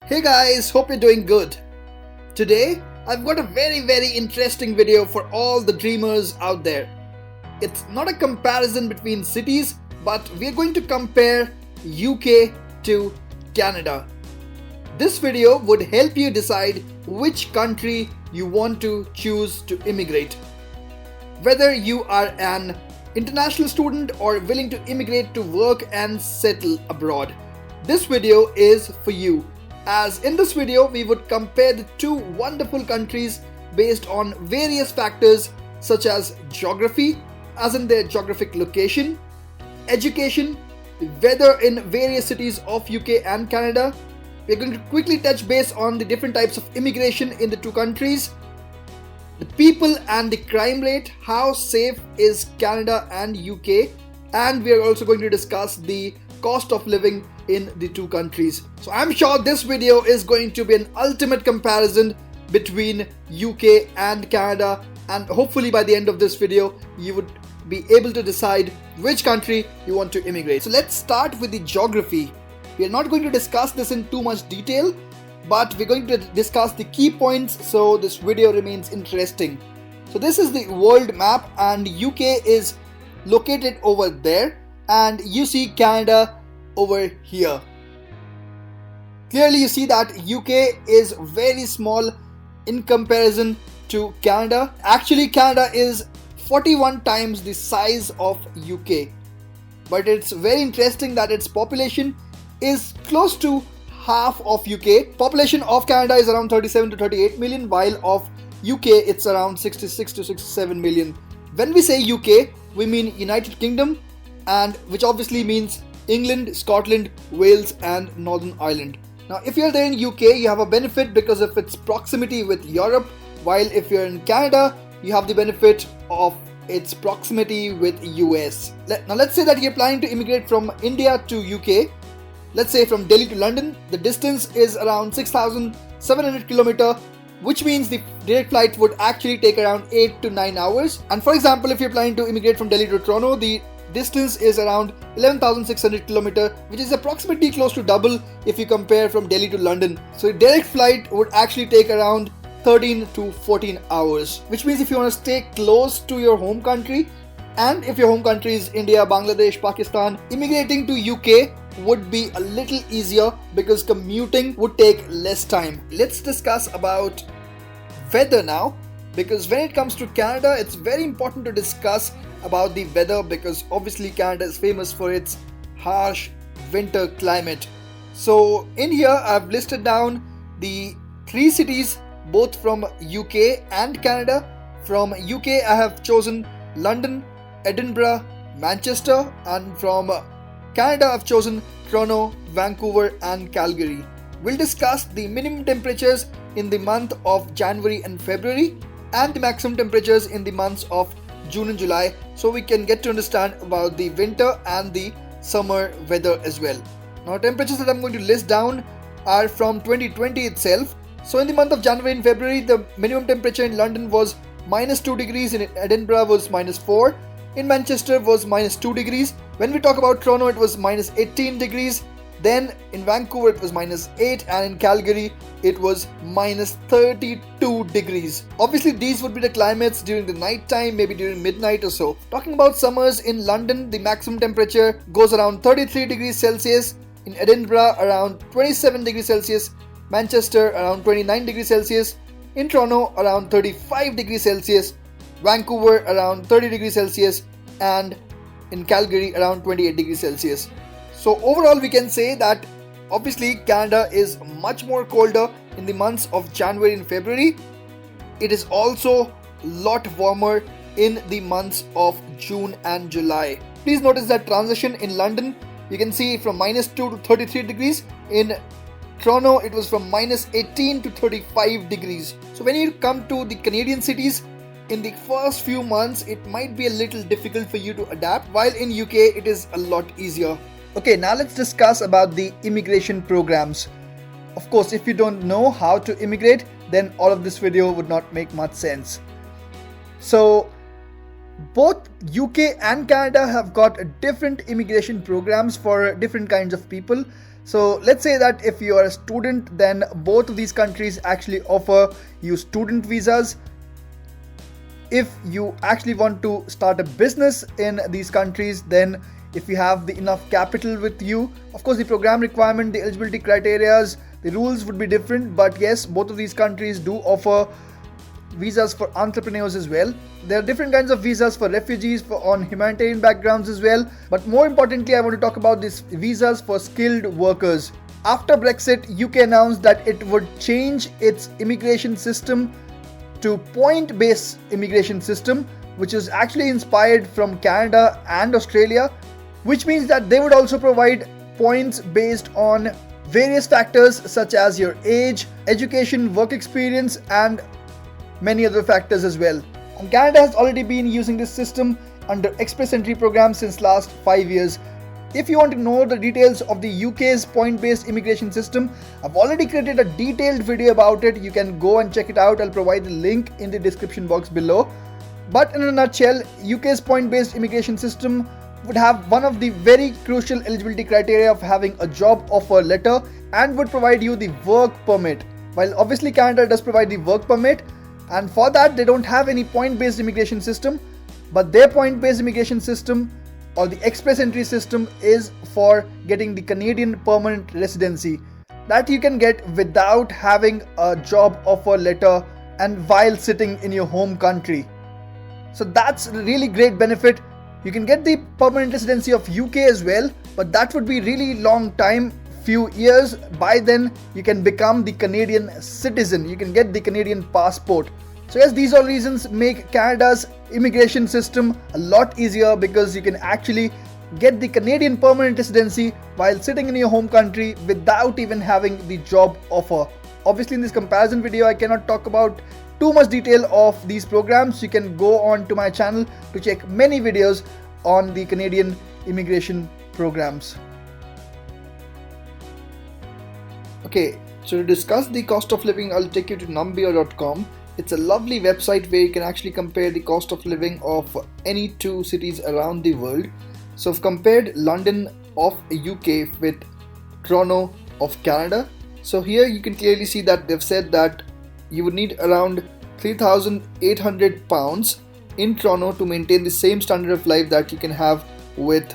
Hey guys, hope you're doing good. Today, I've got a very interesting video for all the dreamers out there. It's not a comparison between cities, but we're going to compare UK to Canada. This video would help you decide which country you want to choose to immigrate. Whether you are an international student or willing to immigrate to work and settle abroad, this video is for you. As in this video, we would compare the two wonderful countries based on various factors such as geography, as in their geographic location, education, the weather in various cities of UK and Canada. We're going to quickly touch base on the different types of immigration in the two countries, the people and the crime rate, how safe is Canada and UK, and we are also going to discuss the cost of living in the two countries. So I'm sure this video is going to be an ultimate comparison between UK and Canada, and hopefully by the end of this video you would be able to decide which country you want to immigrate. So let's start with the geography. We are not going to discuss this in too much detail, but we're going to discuss the key points so this video remains interesting. So this is the world map and UK is located over there, and you see Canada over here. Clearly you see that UK is very small in comparison to Canada. Actually, Canada is 41 times the size of UK, but it's very interesting that its population is close to half of UK. Population of Canada is around 37 to 38 million, while of UK it's around 66 to 67 million. When we say UK, we mean United Kingdom, and which obviously means England, Scotland, Wales and Northern Ireland. Now if you're there in UK, you have a benefit because of its proximity with Europe, while if you're in Canada, you have the benefit of its proximity with US. Now let's say that you're planning to immigrate from India to UK. Let's say from Delhi to London. The distance is around 6,700 km, which means the direct flight would actually take around 8 to 9 hours. And for example, if you're planning to immigrate from Delhi to Toronto, the distance is around 11,600 km, which is approximately close to double if you compare from Delhi to London. So a direct flight would actually take around 13 to 14 hours, which means if you want to stay close to your home country, and if your home country is India, Bangladesh, Pakistan, immigrating to UK would be a little easier because commuting would take less time. Let's discuss about weather now, because when it comes to Canada, it's very important to discuss about the weather because obviously Canada is famous for its harsh winter climate. So in here I've listed down the three cities both from UK and Canada. From UK I have chosen London, Edinburgh, Manchester, and from Canada I've chosen Toronto, Vancouver and Calgary. We'll discuss the minimum temperatures in the month of January and February and the maximum temperatures in the months of June and July, so we can get to understand about the winter and the summer weather as well. Now temperatures that I'm going to list down are from 2020 itself. So in the month of January and February, the minimum temperature in London was -2 degrees, in Edinburgh was -4, in Manchester was -2 degrees. When we talk about Toronto, it was -18 degrees. Then in Vancouver it was -8, and in Calgary it was -32 degrees. Obviously these would be the climates during the night time, maybe during midnight or so. Talking about summers, in London the maximum temperature goes around 33 degrees Celsius, in Edinburgh around 27 degrees Celsius, Manchester around 29 degrees Celsius, in Toronto around 35 degrees Celsius, Vancouver around 30 degrees Celsius, and in Calgary around 28 degrees Celsius. So overall we can say that obviously Canada is much more colder in the months of January and February. It is also a lot warmer in the months of June and July. Please notice that transition in London. You can see from -2 to 33 degrees. In Toronto it was from -18 to 35 degrees. So when you come to the Canadian cities, in the first few months it might be a little difficult for you to adapt, while in UK it is a lot easier. Okay, now let's discuss about the immigration programs. Of course, if you don't know how to immigrate, then all of this video would not make much sense. So both UK and Canada have got different immigration programs for different kinds of people. So let's say that if you are a student, then both of these countries actually offer you student visas. If you actually want to start a business in these countries, then if you have the enough capital with you, of course the program requirement, the eligibility criteria, the rules would be different, but yes, both of these countries do offer visas for entrepreneurs as well. There are different kinds of visas for refugees, on humanitarian backgrounds as well, but more importantly I want to talk about these visas for skilled workers. After Brexit, UK announced that it would change its immigration system to point-based immigration system, which is actually inspired from Canada and Australia, which means that they would also provide points based on various factors such as your age, education, work experience, and many other factors as well. And Canada has already been using this system under Express Entry program since last 5 years. If you want to know the details of the UK's point-based immigration system, I've already created a detailed video about it. You can go and check it out. I'll provide the link in the description box below. But in a nutshell, UK's point-based immigration system would have one of the very crucial eligibility criteria of having a job offer letter and would provide you the work permit. While obviously Canada does provide the work permit, and for that they don't have any point-based immigration system, but their point-based immigration system or the express entry system is for getting the Canadian permanent residency that you can get without having a job offer letter and while sitting in your home country. So that's a really great benefit. You can get the permanent residency of UK as well, but that would be really long time, few years. By then you can become the Canadian citizen, you can get the Canadian passport. So yes, these all reasons make Canada's immigration system a lot easier, because you can actually get the Canadian permanent residency while sitting in your home country without even having the job offer. Obviously in this comparison video I cannot talk about too much detail of these programs. You can go on to my channel to check many videos on the Canadian immigration programs. Okay, so to discuss the cost of living, I'll take you to numbeo.com. It's a lovely website where you can actually compare the cost of living of any two cities around the world. So I've compared London of UK with Toronto of Canada. So here you can clearly see that they've said that you would need around £3,800 in Toronto to maintain the same standard of life that you can have with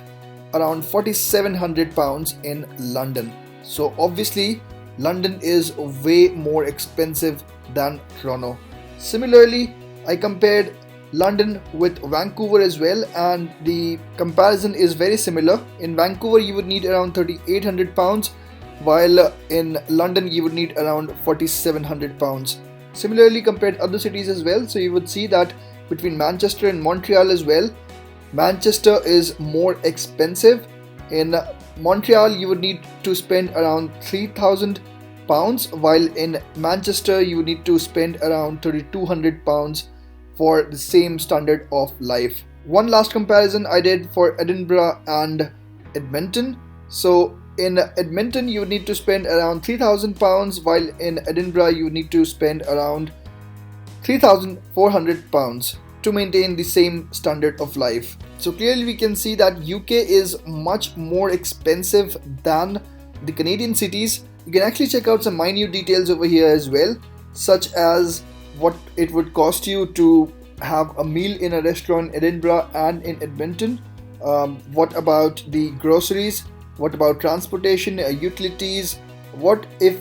around £4,700 in London. So obviously London is way more expensive than Toronto. Similarly, I compared London with Vancouver as well, and the comparison is very similar. In Vancouver you would need around £3,800, while in London you would need around £4,700. Similarly, compared other cities as well, so you would see that between Manchester and Montreal as well, Manchester is more expensive. In Montreal you would need to spend around £3,000, while in Manchester you would need to spend around £3,200 for the same standard of life. One last comparison I did for Edinburgh and Edmonton. So in Edmonton you would need to spend around £3,000, while in Edinburgh you would need to spend around £3,400 to maintain the same standard of life. So clearly we can see that UK is much more expensive than the Canadian cities. You can actually check out some minute details over here as well, such as what it would cost you to have a meal in a restaurant in Edinburgh and in Edmonton. What about the groceries? What about transportation, utilities? What if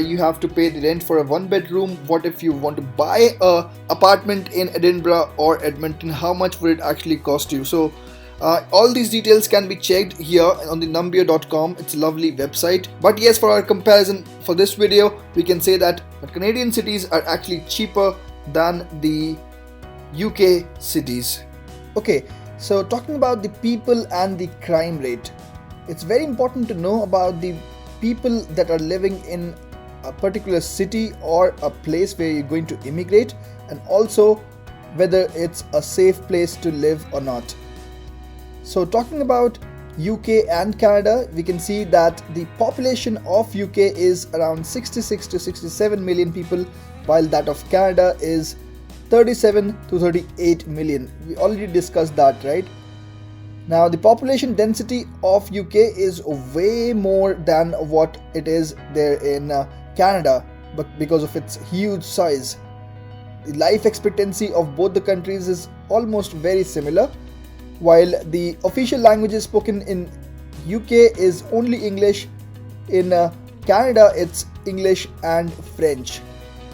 you have to pay the rent for a one bedroom? What if you want to buy a apartment in Edinburgh or Edmonton? How much would it actually cost you? So all these details can be checked here on the numbeo.com. It's a lovely website. But yes, for our comparison for this video, we can say that the Canadian cities are actually cheaper than the UK cities. Okay, so talking about the people and the crime rate, it's very important to know about the people that are living in a particular city or a place where you're going to immigrate, and also whether it's a safe place to live or not. So talking about UK and Canada, we can see that the population of UK is around 66 to 67 million people, while that of Canada is 37 to 38 million. We already discussed that, right? Now the population density of UK is way more than what it is there in Canada, but because of its huge size. The life expectancy of both the countries is almost very similar. While the official languages spoken in UK is only English, in Canada it's English and French.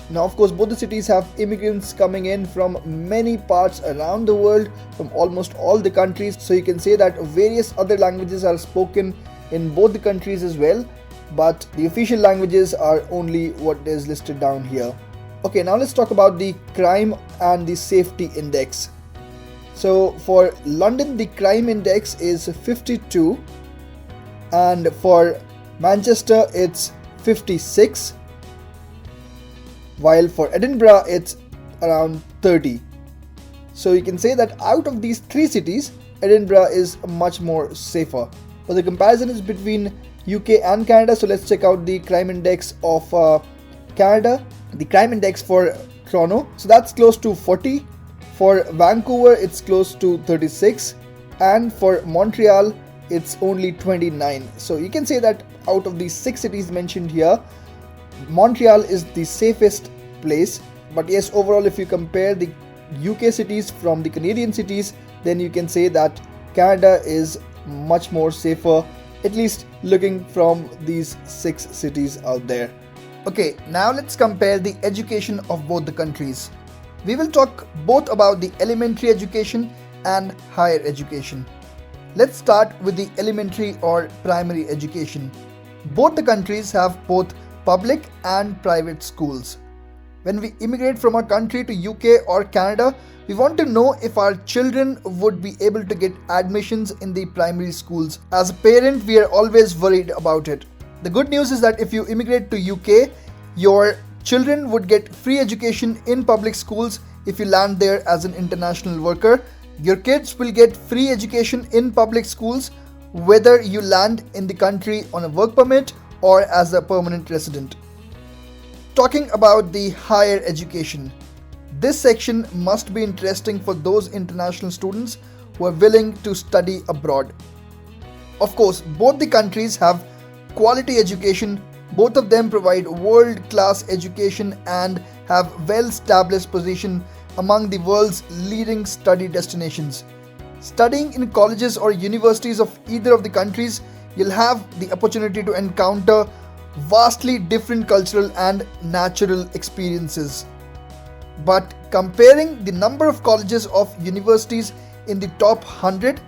Now of course both the cities have immigrants coming in from many parts around the world, from almost all the countries, so you can say that various other languages are spoken in both the countries as well, but the official languages are only what is listed down here. Okay, now let's talk about the crime and the safety index. So for London the crime index is 52 and for Manchester it's 56, while for Edinburgh it's around 30. So you can say that out of these three cities, Edinburgh is much more safer. But the comparison is between UK and Canada, so let's check out the crime index of Canada. The crime index for Toronto, so that's close to 40. For Vancouver it's close to 36, and for Montreal it's only 29. So you can say that out of these 6 cities mentioned here, Montreal is the safest place. But yes, overall if you compare the UK cities from the Canadian cities, then you can say that Canada is much more safer, at least looking from these 6 cities out there. Okay, now let's compare the education of both the countries. We will talk both about the elementary education and higher education. Let's start with the elementary or primary education. Both the countries have both public and private schools. When we immigrate from a country to UK or Canada, we want to know if our children would be able to get admissions in the primary schools. As a parent, we are always worried about it. The good news is that if you immigrate to UK, your children would get free education in public schools if you land there as an international worker. Your kids will get free education in public schools whether you land in the country on a work permit or as a permanent resident. Talking about the higher education, this section must be interesting for those international students who are willing to study abroad. Of course, both the countries have quality education. Both of them provide world-class education and have well-established position among the world's leading study destinations. Studying in colleges or universities of either of the countries, you'll have the opportunity to encounter vastly different cultural and natural experiences. But comparing the number of colleges of universities in the top 100,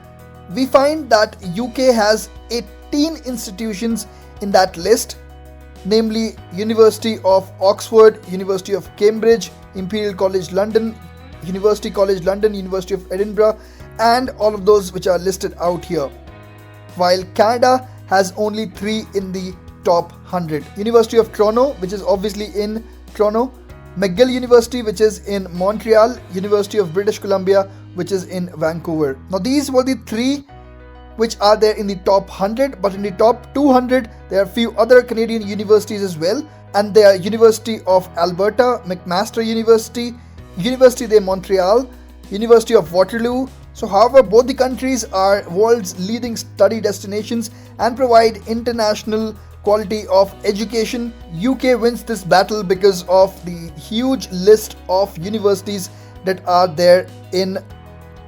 we find that UK has 18 institutions in that list, namely University of Oxford, University of Cambridge, Imperial College London, University College London, University of Edinburgh, and all of those which are listed out here. While Canada has only 3 in the top 100. University of Toronto, which is obviously in Toronto, McGill University, which is in Montreal, University of British Columbia, which is in Vancouver. Now these were the 3 which are there in the top 100, but in the top 200 there are a few other Canadian universities as well, and they are University of Alberta, McMaster University, Université de Montréal, University of Waterloo. So however, both the countries are world's leading study destinations and provide international quality of education. UK wins this battle because of the huge list of universities that are there in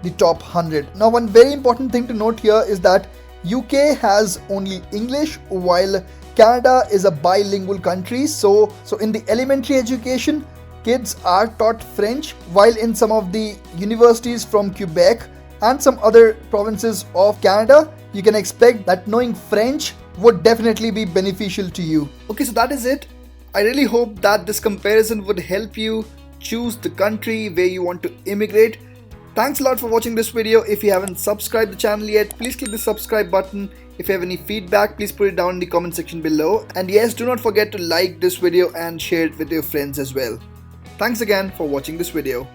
the top 100. Now one very important thing to note here is that UK has only English while Canada is a bilingual country. So in the elementary education, kids are taught French, while in some of the universities from Quebec and some other provinces of Canada, you can expect that knowing French would definitely be beneficial to you. Okay, so that is it. I really hope that this comparison would help you choose the country where you want to immigrate. Thanks a lot for watching this video. If you haven't subscribed the channel yet, please click the subscribe button. If you have any feedback, please put it down in the comment section below. And yes, do not forget to like this video and share it with your friends as well. Thanks again for watching this video.